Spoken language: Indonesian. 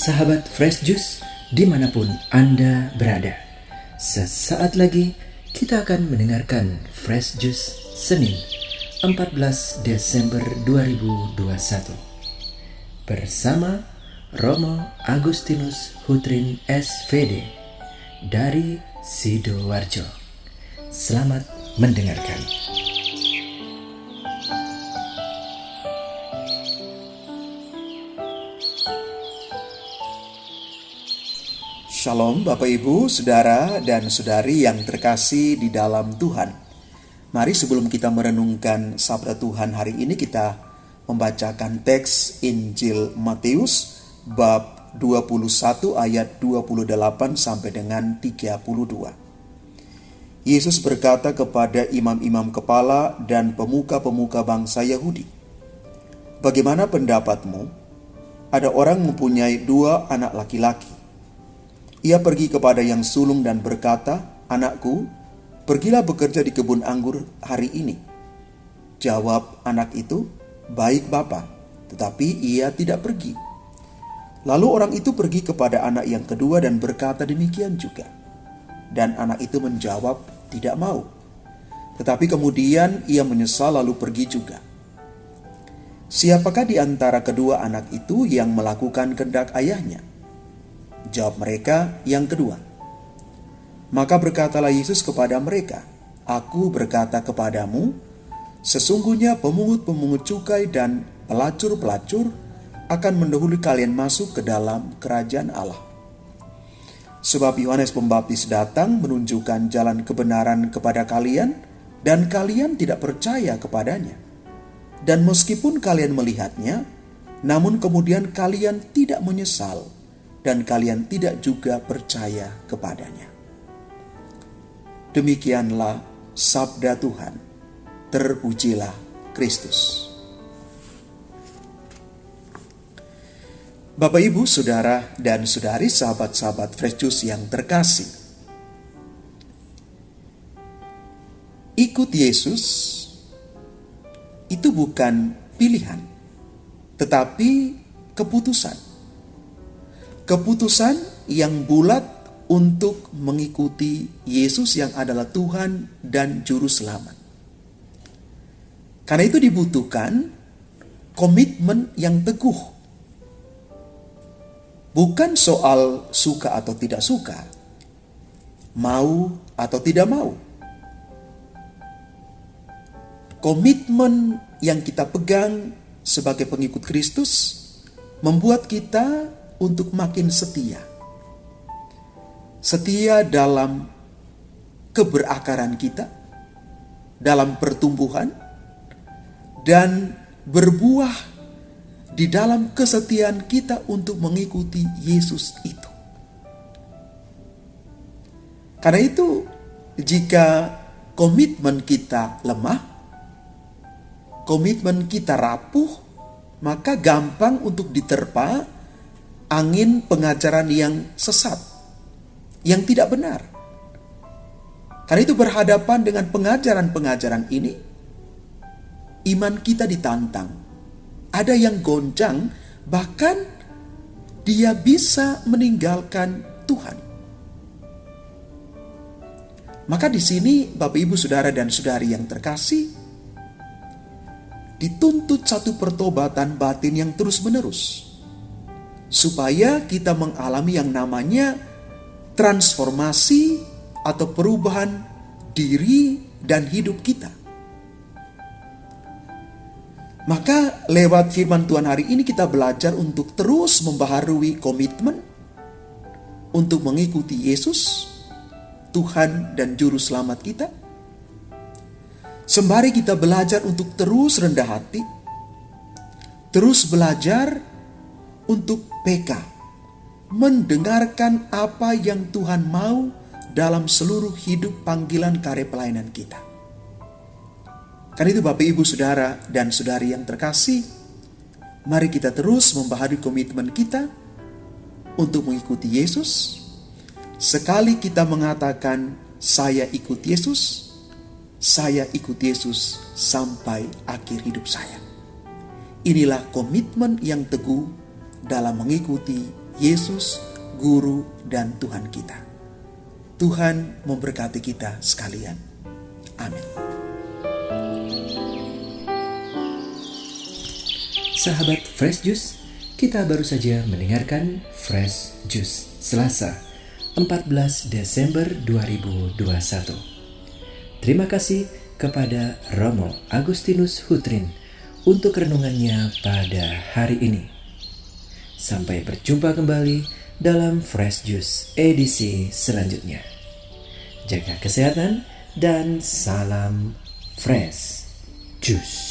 Sahabat Fresh Juice, dimanapun Anda berada, sesaat lagi kita akan mendengarkan Fresh Juice Senin 14 Desember 2021 bersama Romo Agustinus Hutrin SVD dari Sidoarjo. Selamat mendengarkan. Shalom Bapak Ibu, Saudara dan Saudari yang terkasih di dalam Tuhan. Mari sebelum kita merenungkan sabda Tuhan hari ini, kita membacakan teks Injil Matius bab 21 ayat 28 sampai dengan 32. Yesus berkata kepada imam-imam kepala dan pemuka-pemuka bangsa Yahudi, "Bagaimana pendapatmu? Ada orang mempunyai 2 anak laki-laki. Ia pergi kepada yang sulung dan berkata, 'Anakku, pergilah bekerja di kebun anggur hari ini.' Jawab anak itu, 'Baik Bapa,' tetapi ia tidak pergi. Lalu orang itu pergi kepada anak yang kedua dan berkata demikian juga. Dan anak itu menjawab, 'Tidak mau.' Tetapi kemudian ia menyesal lalu pergi juga. Siapakah di antara kedua anak itu yang melakukan kehendak ayahnya?" Jawab mereka, "Yang kedua." Maka berkatalah Yesus kepada mereka, "Aku berkata kepadamu, sesungguhnya pemungut-pemungut cukai dan pelacur-pelacur akan mendahului kalian masuk ke dalam kerajaan Allah. Sebab Yohanes Pembaptis datang menunjukkan jalan kebenaran kepada kalian, dan kalian tidak percaya kepadanya. Dan meskipun kalian melihatnya, namun kemudian kalian tidak menyesal, dan kalian tidak juga percaya kepadanya." Demikianlah sabda Tuhan. Terpujilah Kristus. Bapak, Ibu, Saudara dan Saudari, sahabat-sahabat Fresh Juice yang terkasih, ikut Yesus itu bukan pilihan, tetapi keputusan. Keputusan yang bulat untuk mengikuti Yesus yang adalah Tuhan dan Juru Selamat. Karena itu dibutuhkan komitmen yang teguh. Bukan soal suka atau tidak suka, mau atau tidak mau. Komitmen yang kita pegang sebagai pengikut Kristus membuat kita untuk makin setia. Setia dalam keberakaran kita, dalam pertumbuhan, dan berbuah di dalam kesetiaan kita untuk mengikuti Yesus itu. Karena itu, jika komitmen kita lemah, komitmen kita rapuh, maka gampang untuk diterpa angin pengajaran yang sesat, yang tidak benar. Karena itu berhadapan dengan pengajaran-pengajaran ini, iman kita ditantang. Ada yang goncang, bahkan dia bisa meninggalkan Tuhan. Maka di sini Bapak, Ibu, Saudara dan Saudari yang terkasih, dituntut satu pertobatan batin yang terus-menerus, supaya kita mengalami yang namanya transformasi atau perubahan diri dan hidup kita. Maka lewat firman Tuhan hari ini kita belajar untuk terus membaharui komitmen untuk mengikuti Yesus, Tuhan dan Juru Selamat kita. Sembari kita belajar untuk terus rendah hati, terus belajar untuk peka, mendengarkan apa yang Tuhan mau dalam seluruh hidup panggilan karya pelayanan kita. Karena itu Bapak, Ibu, Saudara dan Saudari yang terkasih, mari kita terus membaharui komitmen kita untuk mengikuti Yesus. Sekali kita mengatakan saya ikut Yesus, saya ikut Yesus sampai akhir hidup saya. Inilah komitmen yang teguh dalam mengikuti Yesus, Guru dan Tuhan kita. Tuhan memberkati kita sekalian. Amin. Sahabat Fresh Juice, kita baru saja mendengarkan Fresh Juice Selasa 14 Desember 2021. Terima kasih kepada Romo Agustinus Hutrin untuk renungannya pada hari ini. Sampai berjumpa kembali dalam Fresh Juice edisi selanjutnya. Jaga kesehatan dan salam Fresh Juice.